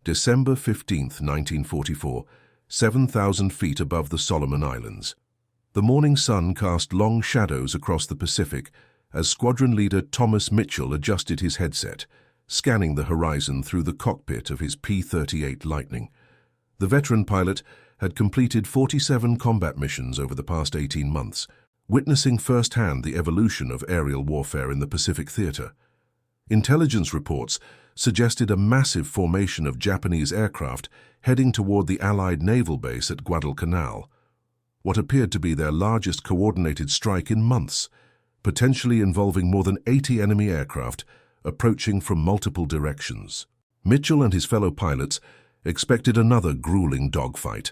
December 15, 1944, 7,000 feet above the Solomon Islands. The morning sun cast long shadows across the Pacific as Squadron Leader Thomas Mitchell adjusted his headset, scanning the horizon through the cockpit of his P-38 Lightning. The veteran pilot had completed 47 combat missions over the past 18 months, witnessing firsthand the evolution of aerial warfare in the Pacific theater. Intelligence reports suggested a massive formation of Japanese aircraft heading toward the Allied naval base at Guadalcanal, what appeared to be their largest coordinated strike in months, potentially involving more than 80 enemy aircraft approaching from multiple directions. Mitchell and his fellow pilots expected another grueling dogfight,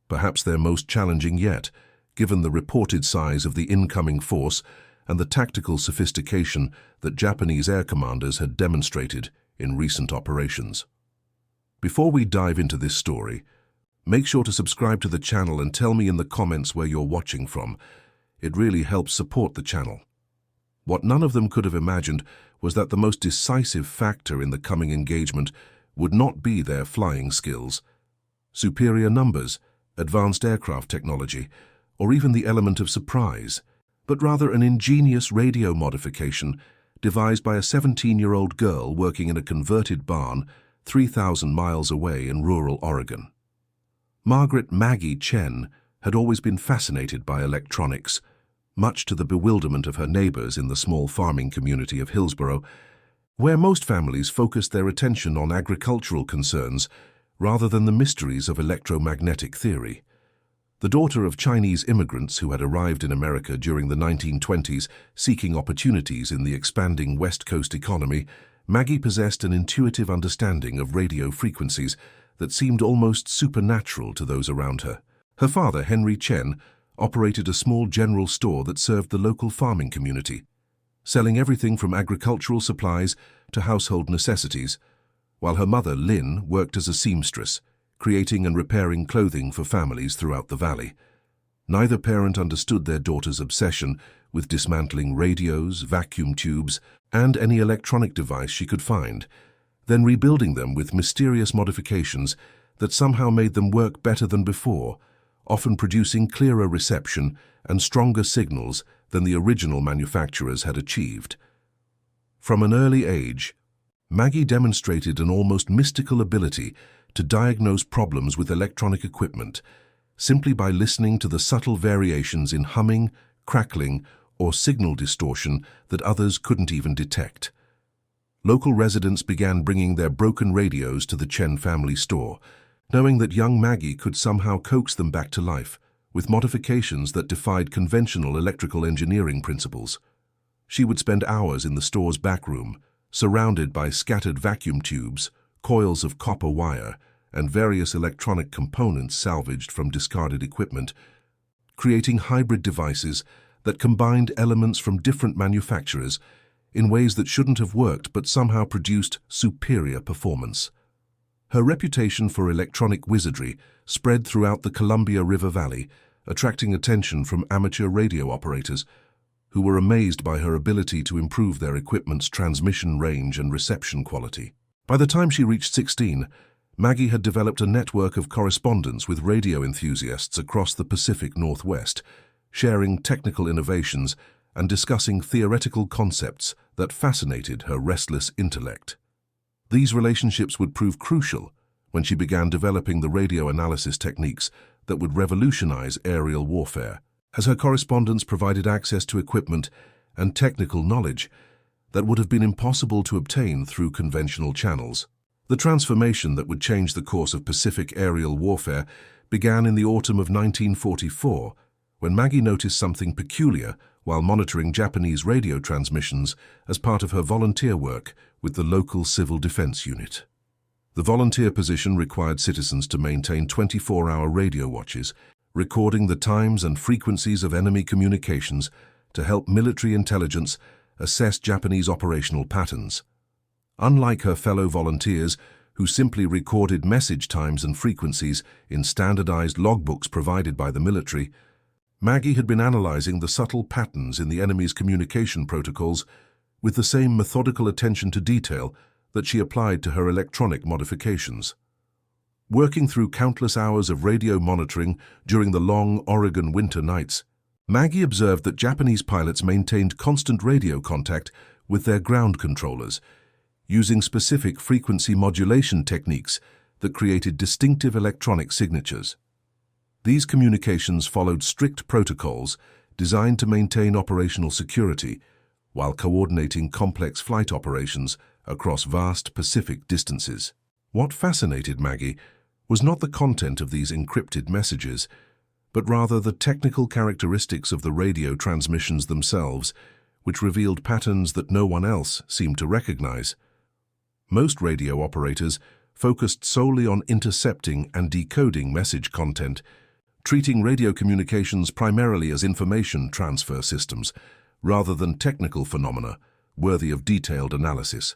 perhaps their most challenging yet, given the reported size of the incoming force and the tactical sophistication that Japanese air commanders had demonstrated in recent operations. Before we dive into this story, make sure to subscribe to the channel and tell me in the comments where you're watching from. It really helps support the channel. What none of them could have imagined was that the most decisive factor in the coming engagement would not be their flying skills, superior numbers, advanced aircraft technology, or even the element of surprise, but rather an ingenious radio modification devised by a 17-year-old girl working in a converted barn 3,000 miles away in rural Oregon. Margaret Maggie Chen had always been fascinated by electronics, much to the bewilderment of her neighbors in the small farming community of Hillsborough, where most families focused their attention on agricultural concerns rather than the mysteries of electromagnetic theory. The daughter of Chinese immigrants who had arrived in America during the 1920s seeking opportunities in the expanding West Coast economy, Maggie possessed an intuitive understanding of radio frequencies that seemed almost supernatural to those around her. Her father, Henry Chen, operated a small general store that served the local farming community, selling everything from agricultural supplies to household necessities, while her mother, Lynn, worked as a seamstress, creating and repairing clothing for families throughout the valley. Neither parent understood their daughter's obsession with dismantling radios, vacuum tubes, and any electronic device she could find, then rebuilding them with mysterious modifications that somehow made them work better than before, often producing clearer reception and stronger signals than the original manufacturers had achieved. From an early age, Maggie demonstrated an almost mystical ability to diagnose problems with electronic equipment simply by listening to the subtle variations in humming, crackling, or signal distortion that others couldn't even detect. Local residents began bringing their broken radios to the Chen family store, knowing that young Maggie could somehow coax them back to life with modifications that defied conventional electrical engineering principles. She would spend hours in the store's back room, surrounded by scattered vacuum tubes, coils of copper wire, and various electronic components salvaged from discarded equipment, creating hybrid devices that combined elements from different manufacturers in ways that shouldn't have worked but somehow produced superior performance. Her reputation for electronic wizardry spread throughout the Columbia River Valley, attracting attention from amateur radio operators who were amazed by her ability to improve their equipment's transmission range and reception quality. By the time she reached 16, Maggie had developed a network of correspondence with radio enthusiasts across the Pacific Northwest, sharing technical innovations and discussing theoretical concepts that fascinated her restless intellect. These relationships would prove crucial when she began developing the radio analysis techniques that would revolutionize aerial warfare, as her correspondence provided access to equipment and technical knowledge that would have been impossible to obtain through conventional channels. The transformation that would change the course of Pacific aerial warfare began in the autumn of 1944, when Maggie noticed something peculiar while monitoring Japanese radio transmissions as part of her volunteer work with the local civil defense unit. The volunteer position required citizens to maintain 24-hour radio watches, recording the times and frequencies of enemy communications to help military intelligence assess Japanese operational patterns. Unlike her fellow volunteers, who simply recorded message times and frequencies in standardized logbooks provided by the military, Maggie had been analyzing the subtle patterns in the enemy's communication protocols with the same methodical attention to detail that she applied to her electronic modifications. Working through countless hours of radio monitoring during the long Oregon winter nights, Maggie observed that Japanese pilots maintained constant radio contact with their ground controllers, using specific frequency modulation techniques that created distinctive electronic signatures. These communications followed strict protocols designed to maintain operational security while coordinating complex flight operations across vast Pacific distances. What fascinated Maggie was not the content of these encrypted messages, but rather the technical characteristics of the radio transmissions themselves, which revealed patterns that no one else seemed to recognize. Most radio operators focused solely on intercepting and decoding message content, treating radio communications primarily as information transfer systems, rather than technical phenomena worthy of detailed analysis.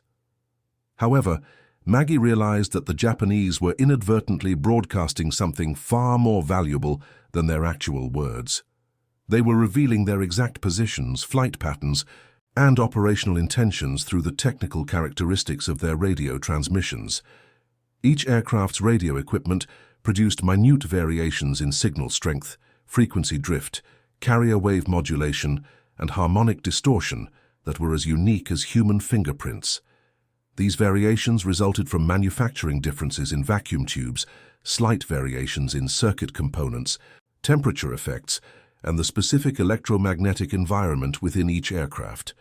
However, Maggie realized that the Japanese were inadvertently broadcasting something far more valuable than their actual words. They were revealing their exact positions, flight patterns, and operational intentions through the technical characteristics of their radio transmissions. Each aircraft's radio equipment produced minute variations in signal strength, frequency drift, carrier wave modulation, and harmonic distortion that were as unique as human fingerprints. These variations resulted from manufacturing differences in vacuum tubes, slight variations in circuit components, temperature effects, and the specific electromagnetic environment within each aircraft.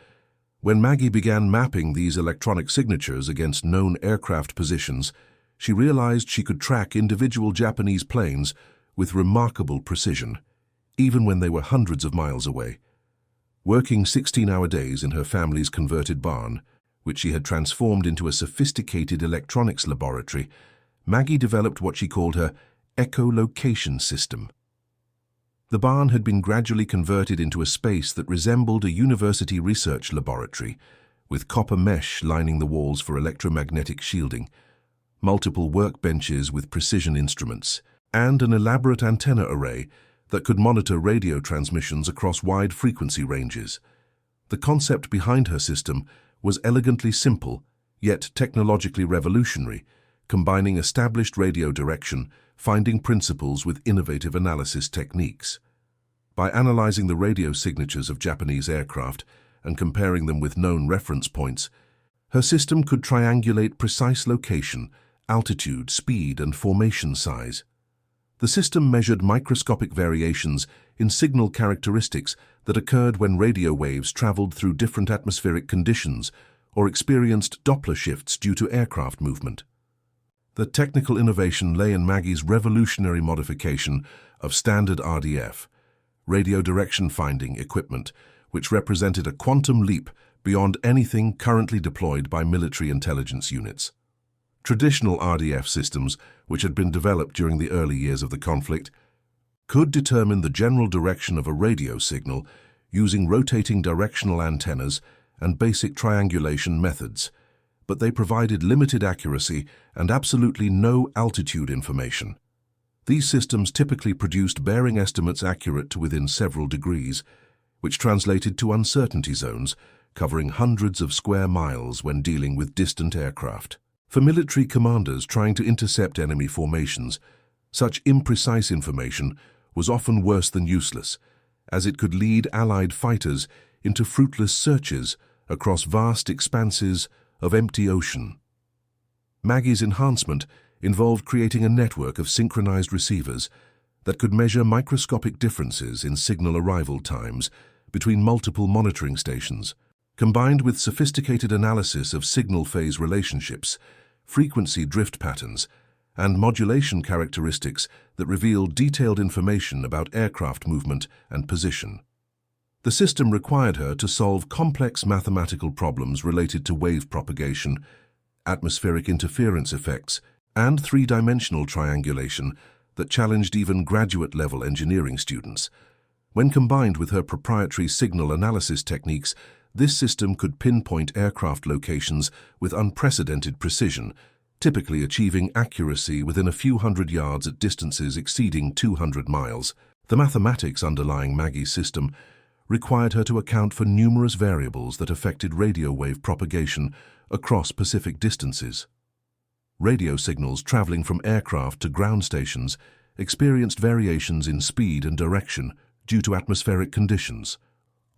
When Maggie began mapping these electronic signatures against known aircraft positions, she realized she could track individual Japanese planes with remarkable precision, even when they were hundreds of miles away. Working 16-hour days in her family's converted barn, which she had transformed into a sophisticated electronics laboratory, Maggie developed what she called her echolocation system. The barn had been gradually converted into a space that resembled a university research laboratory, with copper mesh lining the walls for electromagnetic shielding, multiple workbenches with precision instruments, and an elaborate antenna array that could monitor radio transmissions across wide frequency ranges. The concept behind her system was elegantly simple, yet technologically revolutionary, combining established radio direction, finding principles with innovative analysis techniques. By analyzing the radio signatures of Japanese aircraft and comparing them with known reference points, her system could triangulate precise location, altitude, speed, and formation size. The system measured microscopic variations in signal characteristics that occurred when radio waves traveled through different atmospheric conditions or experienced Doppler shifts due to aircraft movement. The technical innovation lay in Maggie's revolutionary modification of standard RDF, radio direction finding equipment, which represented a quantum leap beyond anything currently deployed by military intelligence units. Traditional RDF systems, which had been developed during the early years of the conflict, could determine the general direction of a radio signal using rotating directional antennas and basic triangulation methods, but they provided limited accuracy and absolutely no altitude information. These systems typically produced bearing estimates accurate to within several degrees, which translated to uncertainty zones covering hundreds of square miles when dealing with distant aircraft. For military commanders trying to intercept enemy formations, such imprecise information was often worse than useless, as it could lead Allied fighters into fruitless searches across vast expanses of empty ocean. Maggie's enhancement involved creating a network of synchronized receivers that could measure microscopic differences in signal arrival times between multiple monitoring stations, combined with sophisticated analysis of signal phase relationships, frequency drift patterns, and modulation characteristics that revealed detailed information about aircraft movement and position. The system required her to solve complex mathematical problems related to wave propagation, atmospheric interference effects, and three-dimensional triangulation that challenged even graduate-level engineering students. When combined with her proprietary signal analysis techniques, this system could pinpoint aircraft locations with unprecedented precision, typically achieving accuracy within a few hundred yards at distances exceeding 200 miles. The mathematics underlying Maggie's system required her to account for numerous variables that affected radio wave propagation across Pacific distances. Radio signals traveling from aircraft to ground stations experienced variations in speed and direction due to atmospheric conditions,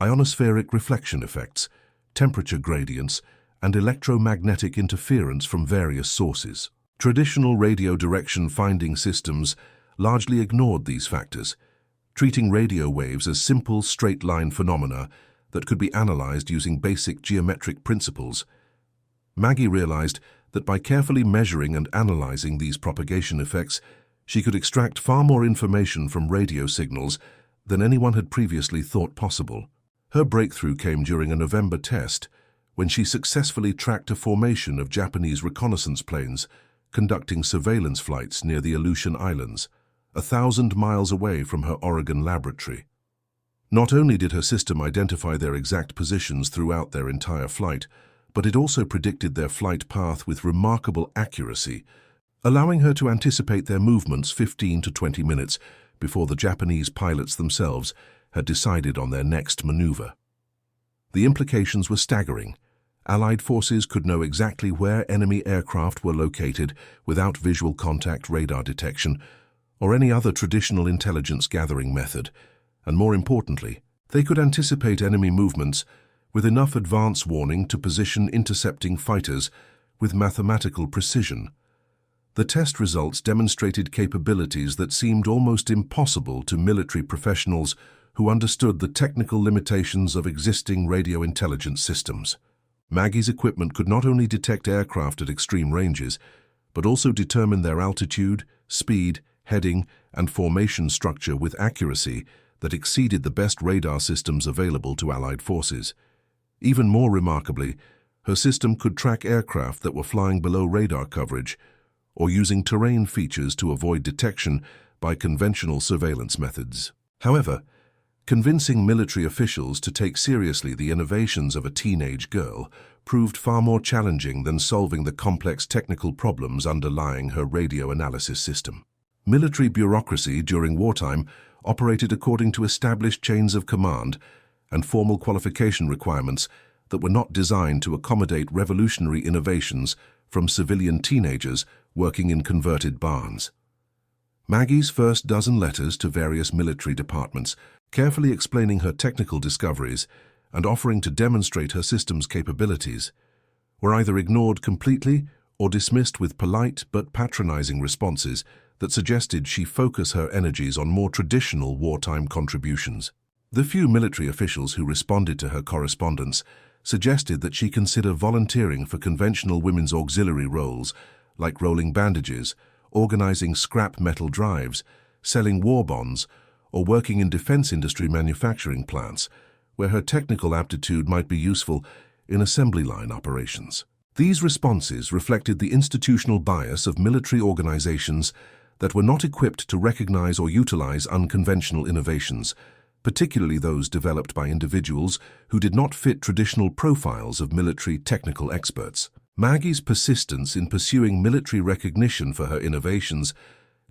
ionospheric reflection effects, temperature gradients, and electromagnetic interference from various sources. Traditional radio direction finding systems largely ignored these factors, treating radio waves as simple straight-line phenomena that could be analyzed using basic geometric principles. Maggie realized that by carefully measuring and analyzing these propagation effects, she could extract far more information from radio signals than anyone had previously thought possible. Her breakthrough came during a November test, when she successfully tracked a formation of Japanese reconnaissance planes conducting surveillance flights near the Aleutian Islands, 1,000 miles away from her Oregon laboratory. Not only did her system identify their exact positions throughout their entire flight, but it also predicted their flight path with remarkable accuracy, allowing her to anticipate their movements 15 to 20 minutes before the Japanese pilots themselves had decided on their next maneuver. The implications were staggering. Allied forces could know exactly where enemy aircraft were located without visual contact radar detection or any other traditional intelligence gathering method, and more importantly, they could anticipate enemy movements with enough advance warning to position intercepting fighters with mathematical precision. The test results demonstrated capabilities that seemed almost impossible to military professionals who understood the technical limitations of existing radio intelligence systems. Maggie's equipment could not only detect aircraft at extreme ranges, but also determine their altitude, speed, heading, and formation structure with accuracy that exceeded the best radar systems available to Allied forces. Even more remarkably, her system could track aircraft that were flying below radar coverage or using terrain features to avoid detection by conventional surveillance methods. However, convincing military officials to take seriously the innovations of a teenage girl proved far more challenging than solving the complex technical problems underlying her radio analysis system. Military bureaucracy during wartime operated according to established chains of command and formal qualification requirements that were not designed to accommodate revolutionary innovations from civilian teenagers working in converted barns. Maggie's first dozen letters to various military departments, carefully explaining her technical discoveries and offering to demonstrate her system's capabilities, were either ignored completely or dismissed with polite but patronizing responses that suggested she focus her energies on more traditional wartime contributions. The few military officials who responded to her correspondence suggested that she consider volunteering for conventional women's auxiliary roles like rolling bandages, organizing scrap metal drives, selling war bonds, or working in defense industry manufacturing plants, where her technical aptitude might be useful in assembly line operations. These responses reflected the institutional bias of military organizations that were not equipped to recognize or utilize unconventional innovations, particularly those developed by individuals who did not fit traditional profiles of military technical experts. Maggie's persistence in pursuing military recognition for her innovations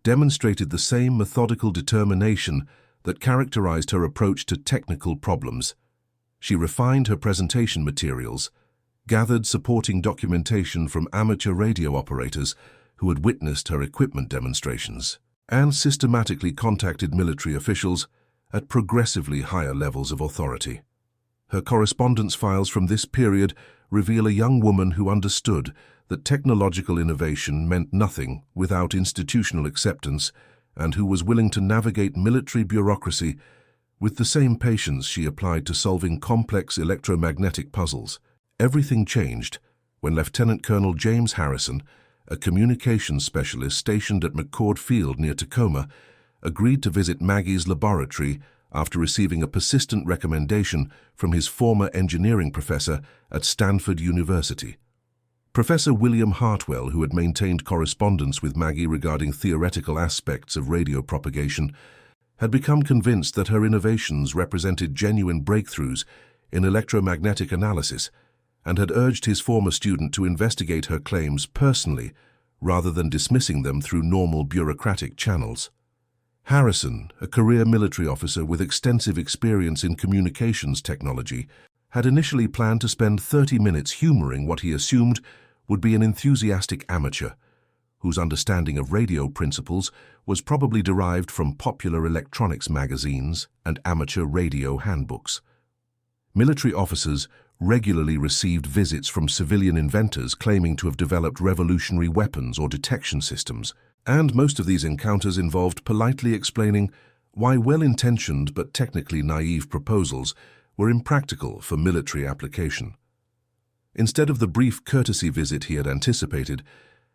demonstrated the same methodical determination that characterized her approach to technical problems. She refined her presentation materials, gathered supporting documentation from amateur radio operators who had witnessed her equipment demonstrations, and systematically contacted military officials at progressively higher levels of authority. Her correspondence files from this period reveal a young woman who understood that technological innovation meant nothing without institutional acceptance and who was willing to navigate military bureaucracy with the same patience she applied to solving complex electromagnetic puzzles. Everything changed when Lieutenant Colonel James Harrison, a communications specialist stationed at McCord Field near Tacoma, agreed to visit Maggie's laboratory after receiving a persistent recommendation from his former engineering professor at Stanford University. Professor William Hartwell, who had maintained correspondence with Maggie regarding theoretical aspects of radio propagation, had become convinced that her innovations represented genuine breakthroughs in electromagnetic analysis and had urged his former student to investigate her claims personally rather than dismissing them through normal bureaucratic channels. Harrison, a career military officer with extensive experience in communications technology, had initially planned to spend 30 minutes humoring what he assumed would be an enthusiastic amateur, whose understanding of radio principles was probably derived from popular electronics magazines and amateur radio handbooks. Military officers regularly received visits from civilian inventors claiming to have developed revolutionary weapons or detection systems, and most of these encounters involved politely explaining why well-intentioned but technically naive proposals were impractical for military application. Instead of the brief courtesy visit he had anticipated,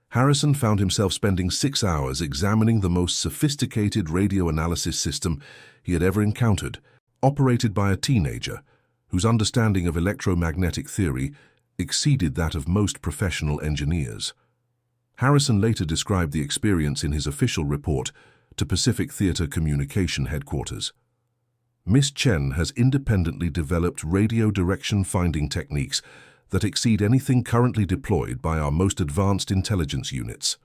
Harrison found himself spending 6 hours examining the most sophisticated radio analysis system he had ever encountered, operated by a teenager whose understanding of electromagnetic theory exceeded that of most professional engineers. Harrison later described the experience in his official report to Pacific Theater Communication Headquarters. Miss Chen has independently developed radio direction finding techniques that exceed anything currently deployed by our most advanced intelligence units.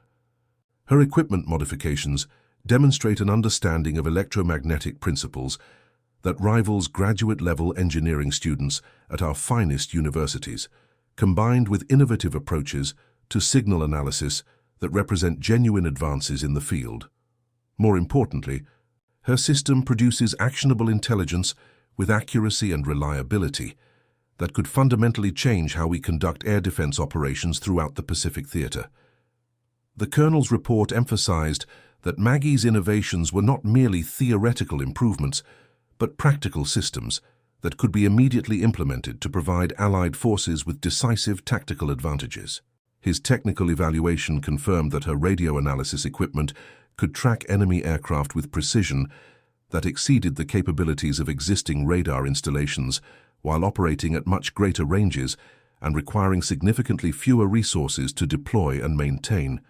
Her equipment modifications demonstrate an understanding of electromagnetic principles that rivals graduate-level engineering students at our finest universities, combined with innovative approaches to signal analysis that represent genuine advances in the field. More importantly, her system produces actionable intelligence with accuracy and reliability that could fundamentally change how we conduct air defense operations throughout the Pacific Theater. The Colonel's report emphasized that Maggie's innovations were not merely theoretical improvements, but practical systems that could be immediately implemented to provide Allied forces with decisive tactical advantages. His technical evaluation confirmed that her radio analysis equipment could track enemy aircraft with precision that exceeded the capabilities of existing radar installations while operating at much greater ranges and requiring significantly fewer resources to deploy and maintain.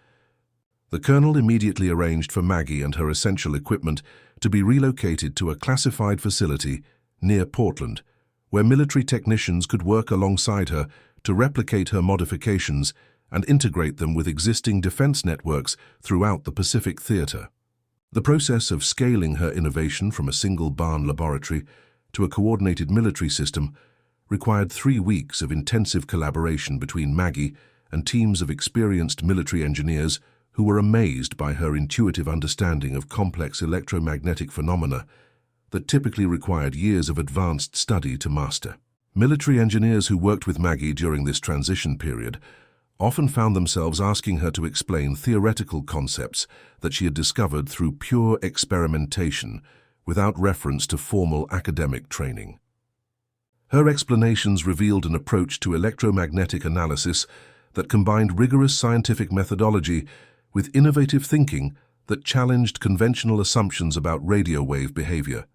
The Colonel immediately arranged for Maggie and her essential equipment to be relocated to a classified facility near Portland, where military technicians could work alongside her to replicate her modifications and integrate them with existing defense networks throughout the Pacific Theater. The process of scaling her innovation from a single barn laboratory to a coordinated military system required 3 weeks of intensive collaboration between Maggie and teams of experienced military engineers who were amazed by her intuitive understanding of complex electromagnetic phenomena that typically required years of advanced study to master. Military engineers who worked with Maggie during this transition period often found themselves asking her to explain theoretical concepts that she had discovered through pure experimentation without reference to formal academic training. Her explanations revealed an approach to electromagnetic analysis that combined rigorous scientific methodology with innovative thinking that challenged conventional assumptions about radio wave behavior.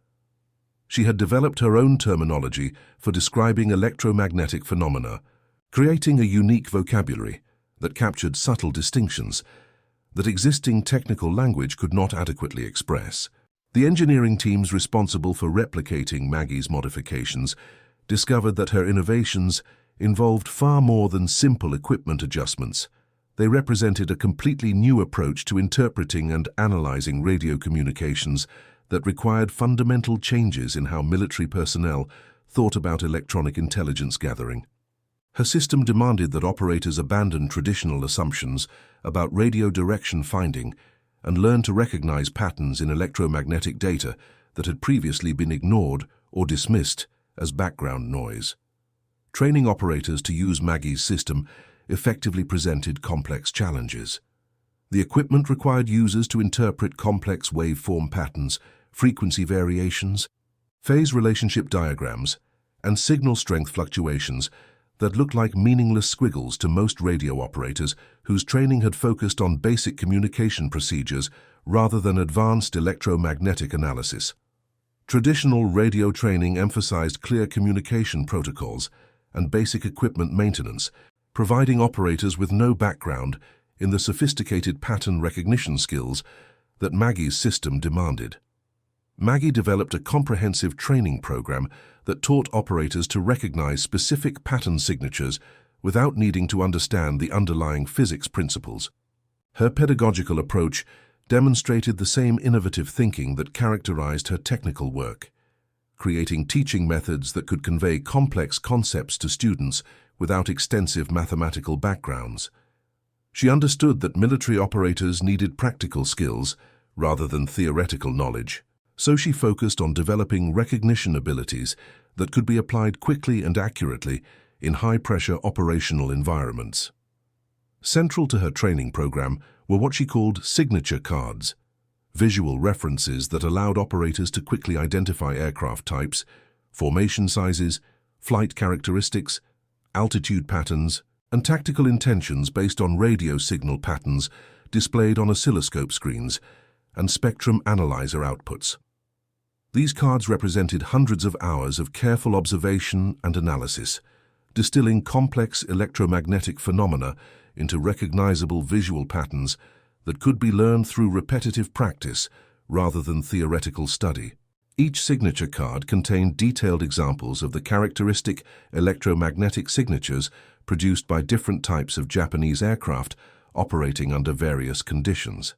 She had developed her own terminology for describing electromagnetic phenomena, creating a unique vocabulary that captured subtle distinctions that existing technical language could not adequately express. The engineering teams responsible for replicating Maggie's modifications discovered that her innovations involved far more than simple equipment adjustments. They represented a completely new approach to interpreting and analyzing radio communications that required fundamental changes in how military personnel thought about electronic intelligence gathering. Her system demanded that operators abandon traditional assumptions about radio direction finding and learn to recognize patterns in electromagnetic data that had previously been ignored or dismissed as background noise. Training operators to use Maggie's system effectively presented complex challenges. The equipment required users to interpret complex waveform patterns, frequency variations, phase relationship diagrams, and signal strength fluctuations that looked like meaningless squiggles to most radio operators whose training had focused on basic communication procedures rather than advanced electromagnetic analysis. Traditional radio training emphasized clear communication protocols and basic equipment maintenance, providing operators with no background in the sophisticated pattern recognition skills that Maggie's system demanded. Maggie developed a comprehensive training program that taught operators to recognize specific pattern signatures without needing to understand the underlying physics principles. Her pedagogical approach demonstrated the same innovative thinking that characterized her technical work, creating teaching methods that could convey complex concepts to students without extensive mathematical backgrounds. She understood that military operators needed practical skills rather than theoretical knowledge, so she focused on developing recognition abilities that could be applied quickly and accurately in high-pressure operational environments. Central to her training program were what she called signature cards, visual references that allowed operators to quickly identify aircraft types, formation sizes, flight characteristics, altitude patterns, and tactical intentions based on radio signal patterns displayed on oscilloscope screens and spectrum analyzer outputs. These cards represented hundreds of hours of careful observation and analysis, distilling complex electromagnetic phenomena into recognizable visual patterns that could be learned through repetitive practice rather than theoretical study. Each signature card contained detailed examples of the characteristic electromagnetic signatures produced by different types of Japanese aircraft operating under various conditions.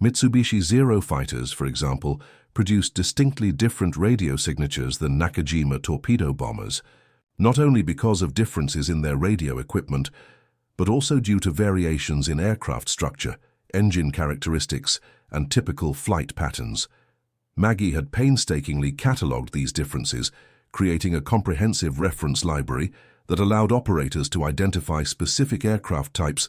Mitsubishi Zero fighters, for example, produced distinctly different radio signatures than Nakajima torpedo bombers, not only because of differences in their radio equipment, but also due to variations in aircraft structure, engine characteristics, and typical flight patterns. Maggie had painstakingly catalogued these differences, creating a comprehensive reference library that allowed operators to identify specific aircraft types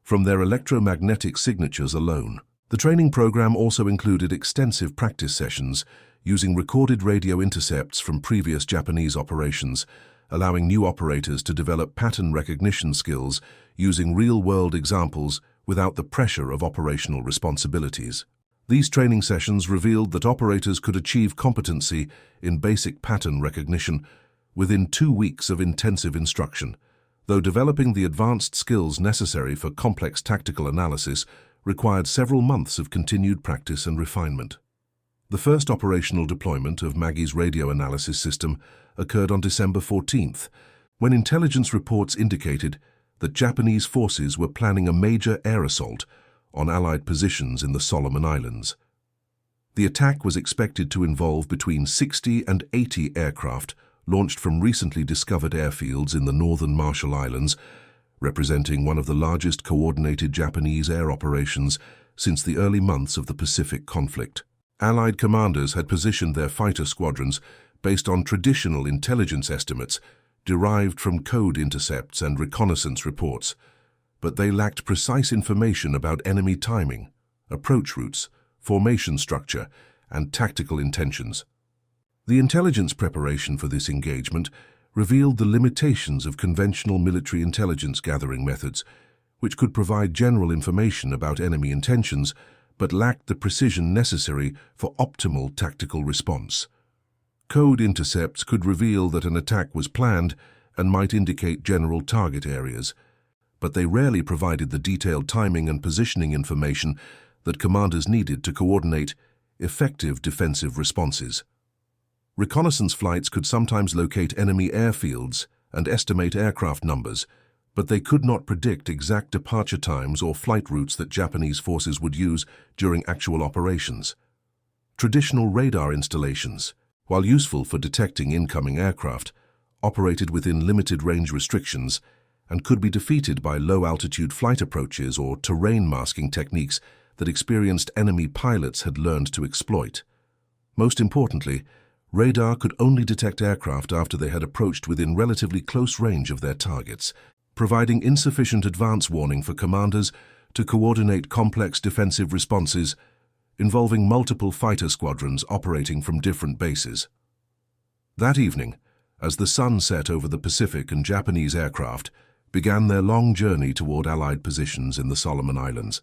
from their electromagnetic signatures alone. The training program also included extensive practice sessions using recorded radio intercepts from previous Japanese operations, allowing new operators to develop pattern recognition skills using real-world examples without the pressure of operational responsibilities. These training sessions revealed that operators could achieve competency in basic pattern recognition within 2 weeks of intensive instruction, though developing the advanced skills necessary for complex tactical analysis required several months of continued practice and refinement. The first operational deployment of Maggie's radio analysis system occurred on December 14th, when intelligence reports indicated that Japanese forces were planning a major air assault on Allied positions in the Solomon Islands. The attack was expected to involve between 60 and 80 aircraft launched from recently discovered airfields in the northern Marshall Islands, representing one of the largest coordinated Japanese air operations since the early months of the Pacific conflict. Allied commanders had positioned their fighter squadrons based on traditional intelligence estimates derived from code intercepts and reconnaissance reports, but they lacked precise information about enemy timing, approach routes, formation structure, and tactical intentions. The intelligence preparation for this engagement revealed the limitations of conventional military intelligence gathering methods, which could provide general information about enemy intentions but lacked the precision necessary for optimal tactical response. Code intercepts could reveal that an attack was planned and might indicate general target areas, but they rarely provided the detailed timing and positioning information that commanders needed to coordinate effective defensive responses. Reconnaissance flights could sometimes locate enemy airfields and estimate aircraft numbers, but they could not predict exact departure times or flight routes that Japanese forces would use during actual operations. Traditional radar installations, while useful for detecting incoming aircraft, operated within limited range restrictions and could be defeated by low-altitude flight approaches or terrain masking techniques that experienced enemy pilots had learned to exploit. Most importantly, radar could only detect aircraft after they had approached within relatively close range of their targets, providing insufficient advance warning for commanders to coordinate complex defensive responses involving multiple fighter squadrons operating from different bases. That evening, as the sun set over the Pacific and Japanese aircraft began their long journey toward Allied positions in the Solomon Islands,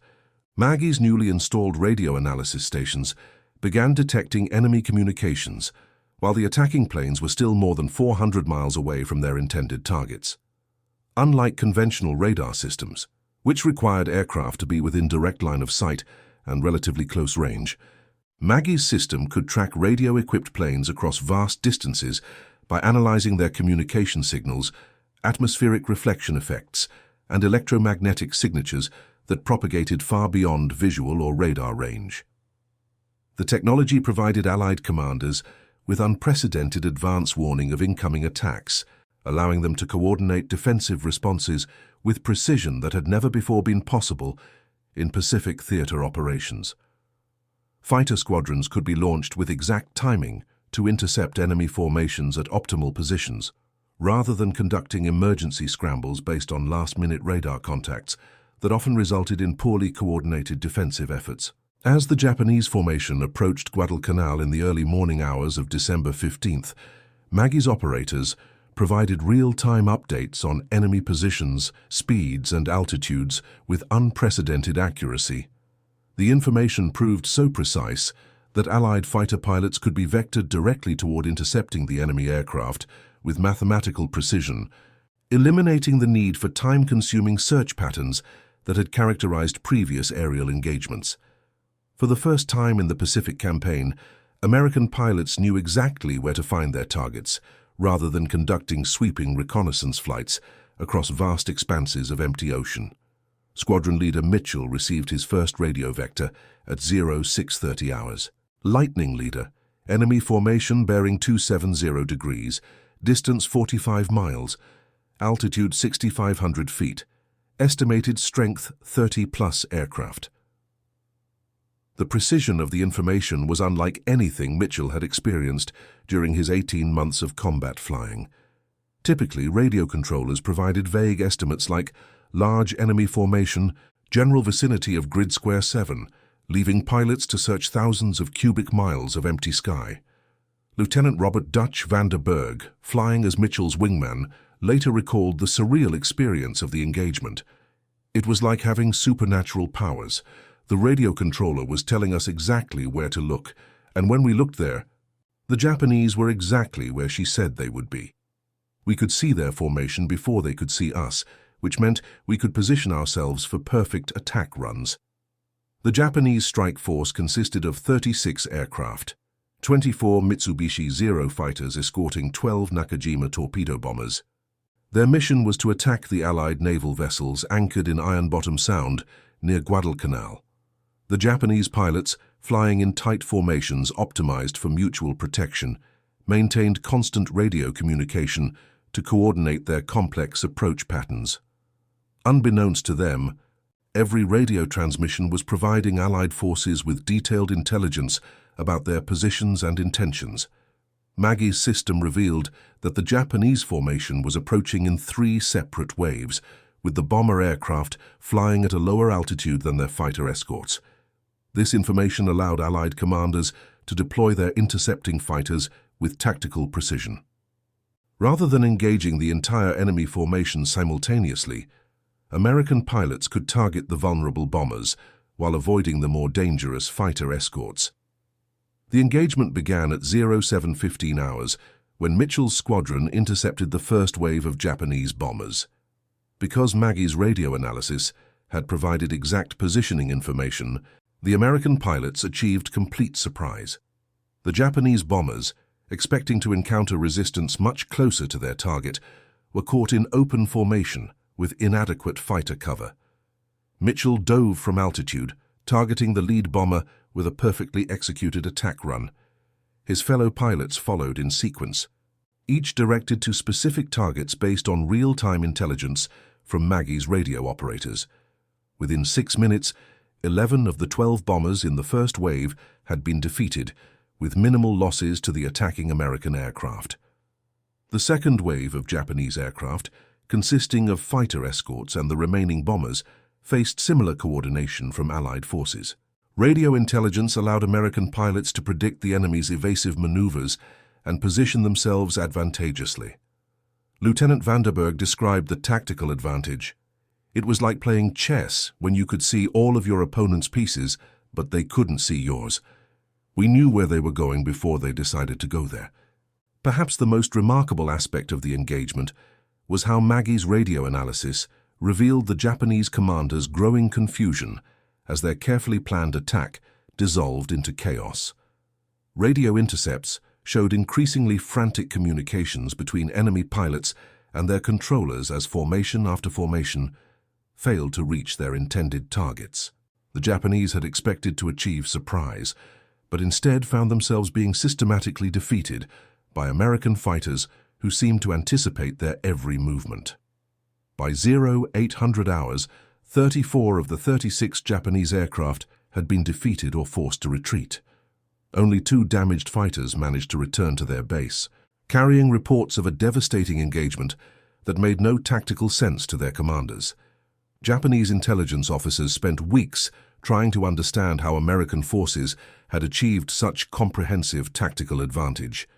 Maggie's newly installed radio analysis stations began detecting enemy communications while the attacking planes were still more than 400 miles away from their intended targets. Unlike conventional radar systems, which required aircraft to be within direct line of sight and relatively close range, Maggie's system could track radio-equipped planes across vast distances by analyzing their communication signals, atmospheric reflection effects, and electromagnetic signatures that propagated far beyond visual or radar range. The technology provided Allied commanders with unprecedented advance warning of incoming attacks, allowing them to coordinate defensive responses with precision that had never before been possible in Pacific theater operations. Fighter squadrons could be launched with exact timing to intercept enemy formations at optimal positions, rather than conducting emergency scrambles based on last-minute radar contacts that often resulted in poorly coordinated defensive efforts. As the Japanese formation approached Guadalcanal in the early morning hours of December 15th, Maggie's operators provided real-time updates on enemy positions, speeds, and altitudes with unprecedented accuracy. The information proved so precise that Allied fighter pilots could be vectored directly toward intercepting the enemy aircraft with mathematical precision, eliminating the need for time-consuming search patterns that had characterized previous aerial engagements. For the first time in the Pacific campaign, American pilots knew exactly where to find their targets, rather than conducting sweeping reconnaissance flights across vast expanses of empty ocean. Squadron leader Mitchell received his first radio vector at 0630 hours. Lightning leader, enemy formation bearing 270 degrees, distance 45 miles, altitude 6,500 feet, estimated strength 30-plus aircraft. The precision of the information was unlike anything Mitchell had experienced during his 18 months of combat flying. Typically, radio controllers provided vague estimates like large enemy formation, general vicinity of grid square 7, leaving pilots to search thousands of cubic miles of empty sky. Lieutenant Robert Dutch van der Berg, flying as Mitchell's wingman, later recalled the surreal experience of the engagement. It was like having supernatural powers. The radio controller was telling us exactly where to look, and when we looked there, the Japanese were exactly where she said they would be. We could see their formation before they could see us, which meant we could position ourselves for perfect attack runs. The Japanese strike force consisted of 36 aircraft, 24 Mitsubishi Zero fighters escorting 12 Nakajima torpedo bombers. Their mission was to attack the Allied naval vessels anchored in Iron Bottom Sound near Guadalcanal. The Japanese pilots, flying in tight formations optimized for mutual protection, maintained constant radio communication to coordinate their complex approach patterns. Unbeknownst to them, every radio transmission was providing Allied forces with detailed intelligence about their positions and intentions. Maggie's system revealed that the Japanese formation was approaching in 3 separate waves, with the bomber aircraft flying at a lower altitude than their fighter escorts. This information allowed Allied commanders to deploy their intercepting fighters with tactical precision. Rather than engaging the entire enemy formation simultaneously, American pilots could target the vulnerable bombers while avoiding the more dangerous fighter escorts. The engagement began at 0715 hours when Mitchell's squadron intercepted the first wave of Japanese bombers. Because Maggie's radio analysis had provided exact positioning information, the American pilots achieved complete surprise. The Japanese bombers, expecting to encounter resistance much closer to their target, were caught in open formation with inadequate fighter cover. Mitchell dove from altitude, targeting the lead bomber with a perfectly executed attack run. His fellow pilots followed in sequence, each directed to specific targets based on real-time intelligence from Maggie's radio operators. Within 6 minutes, 11 of the 12 bombers in the first wave had been defeated, with minimal losses to the attacking American aircraft. The second wave of Japanese aircraft, consisting of fighter escorts and the remaining bombers, faced similar coordination from Allied forces. Radio intelligence allowed American pilots to predict the enemy's evasive maneuvers and position themselves advantageously. Lieutenant van der Berg described the tactical advantage. It was like playing chess when you could see all of your opponent's pieces, but they couldn't see yours. We knew where they were going before they decided to go there. Perhaps the most remarkable aspect of the engagement was how Maggie's radio analysis revealed the Japanese commanders' growing confusion as their carefully planned attack dissolved into chaos. Radio intercepts showed increasingly frantic communications between enemy pilots and their controllers as formation after formation failed to reach their intended targets. The Japanese had expected to achieve surprise, but instead found themselves being systematically defeated by American fighters who seemed to anticipate their every movement. By 0800 hours, 34 of the 36 Japanese aircraft had been defeated or forced to retreat. Only 2 damaged fighters managed to return to their base, carrying reports of a devastating engagement that made no tactical sense to their commanders. Japanese intelligence officers spent weeks trying to understand how American forces had achieved such comprehensive tactical advantage.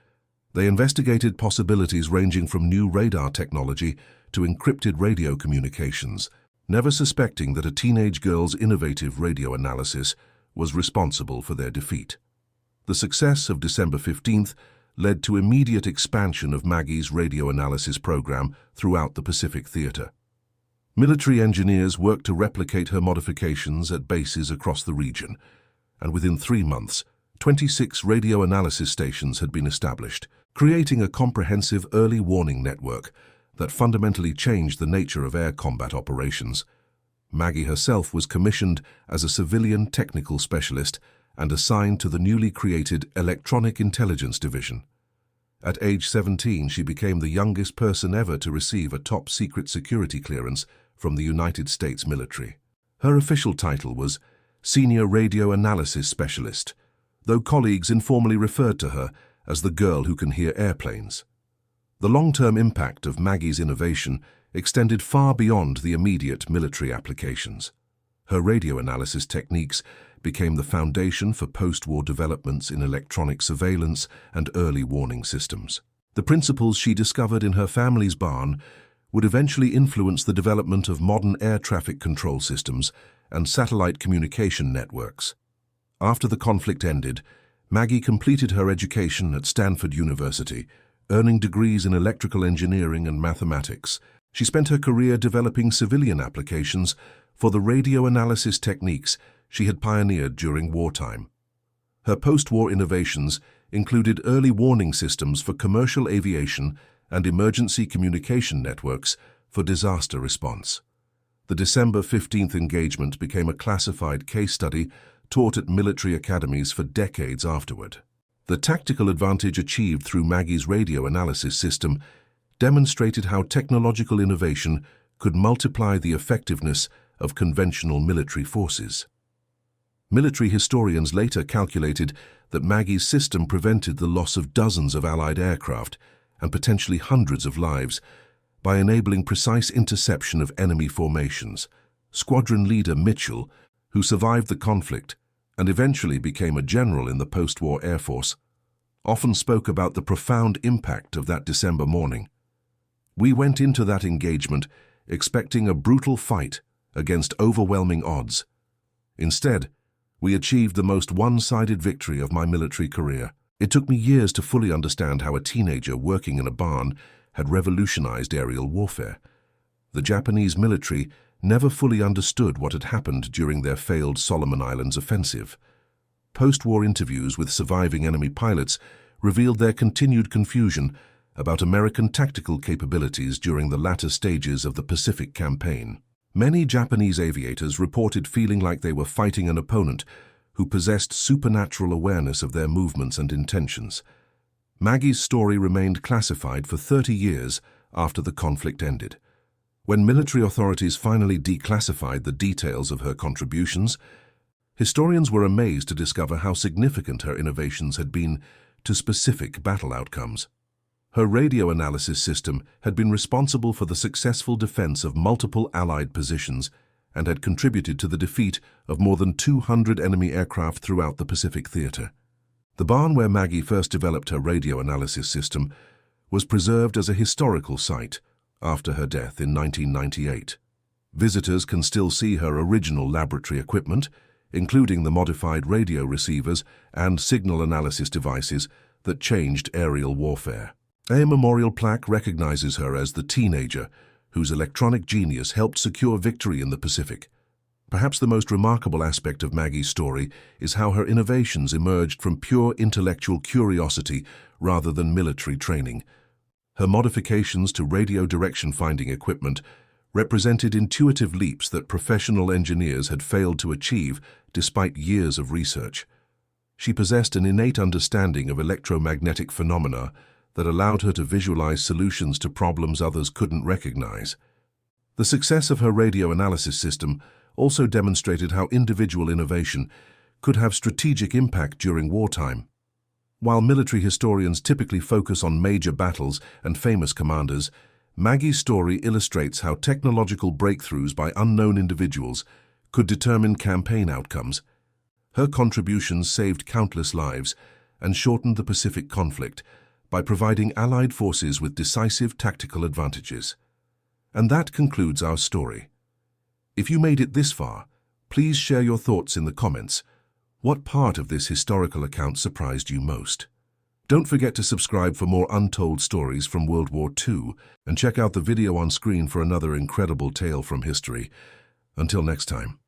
They investigated possibilities ranging from new radar technology to encrypted radio communications, never suspecting that a teenage girl's innovative radio analysis was responsible for their defeat. The success of December 15th led to immediate expansion of Maggie's radio analysis program throughout the Pacific Theater. Military engineers worked to replicate her modifications at bases across the region, and within 3 months, 26 radio analysis stations had been established, creating a comprehensive early warning network that fundamentally changed the nature of air combat operations. Maggie herself was commissioned as a civilian technical specialist and assigned to the newly created Electronic Intelligence Division. At age 17, she became the youngest person ever to receive a top-secret security clearance from the United States military. Her official title was Senior Radio Analysis Specialist, though colleagues informally referred to her as the girl who can hear airplanes. The long-term impact of Maggie's innovation extended far beyond the immediate military applications. Her radio analysis techniques became the foundation for post-war developments in electronic surveillance and early warning systems. The principles she discovered in her family's barn would eventually influence the development of modern air traffic control systems and satellite communication networks. After the conflict ended, Maggie completed her education at Stanford University, earning degrees in electrical engineering and mathematics. She spent her career developing civilian applications for the radio analysis techniques she had pioneered during wartime. Her post-war innovations included early warning systems for commercial aviation and emergency communication networks for disaster response. The December 15th engagement became a classified case study taught at military academies for decades afterward. The tactical advantage achieved through Maggie's radio analysis system demonstrated how technological innovation could multiply the effectiveness of conventional military forces. Military historians later calculated that Maggie's system prevented the loss of dozens of Allied aircraft and potentially hundreds of lives by enabling precise interception of enemy formations. Squadron leader Mitchell, who survived the conflict and eventually became a general in the post-war Air Force, often spoke about the profound impact of that December morning. "We went into that engagement expecting a brutal fight against overwhelming odds. Instead, we achieved the most one-sided victory of my military career. It took me years to fully understand how a teenager working in a barn had revolutionized aerial warfare. The Japanese military never fully understood what had happened during their failed Solomon Islands offensive. Post-war interviews with surviving enemy pilots revealed their continued confusion about American tactical capabilities during the latter stages of the Pacific campaign. Many Japanese aviators reported feeling like they were fighting an opponent who possessed supernatural awareness of their movements and intentions. Maggie's story remained classified for 30 years after the conflict ended. When military authorities finally declassified the details of her contributions, historians were amazed to discover how significant her innovations had been to specific battle outcomes. Her radio analysis system had been responsible for the successful defense of multiple Allied positions and had contributed to the defeat of more than 200 enemy aircraft throughout the Pacific Theater. The barn where Maggie first developed her radio analysis system was preserved as a historical site after her death in 1998. Visitors can still see her original laboratory equipment, including the modified radio receivers and signal analysis devices that changed aerial warfare. A memorial plaque recognizes her as the teenager whose electronic genius helped secure victory in the Pacific. Perhaps the most remarkable aspect of Maggie's story is how her innovations emerged from pure intellectual curiosity rather than military training. Her modifications to radio direction-finding equipment represented intuitive leaps that professional engineers had failed to achieve despite years of research. She possessed an innate understanding of electromagnetic phenomena that allowed her to visualize solutions to problems others couldn't recognize. The success of her radio analysis system also demonstrated how individual innovation could have strategic impact during wartime. While military historians typically focus on major battles and famous commanders, Maggie's story illustrates how technological breakthroughs by unknown individuals could determine campaign outcomes. Her contributions saved countless lives and shortened the Pacific conflict by providing Allied forces with decisive tactical advantages. And that concludes our story. If you made it this far, please share your thoughts in the comments. What part of this historical account surprised you most? Don't forget to subscribe for more untold stories from World War II and check out the video on screen for another incredible tale from history. Until next time.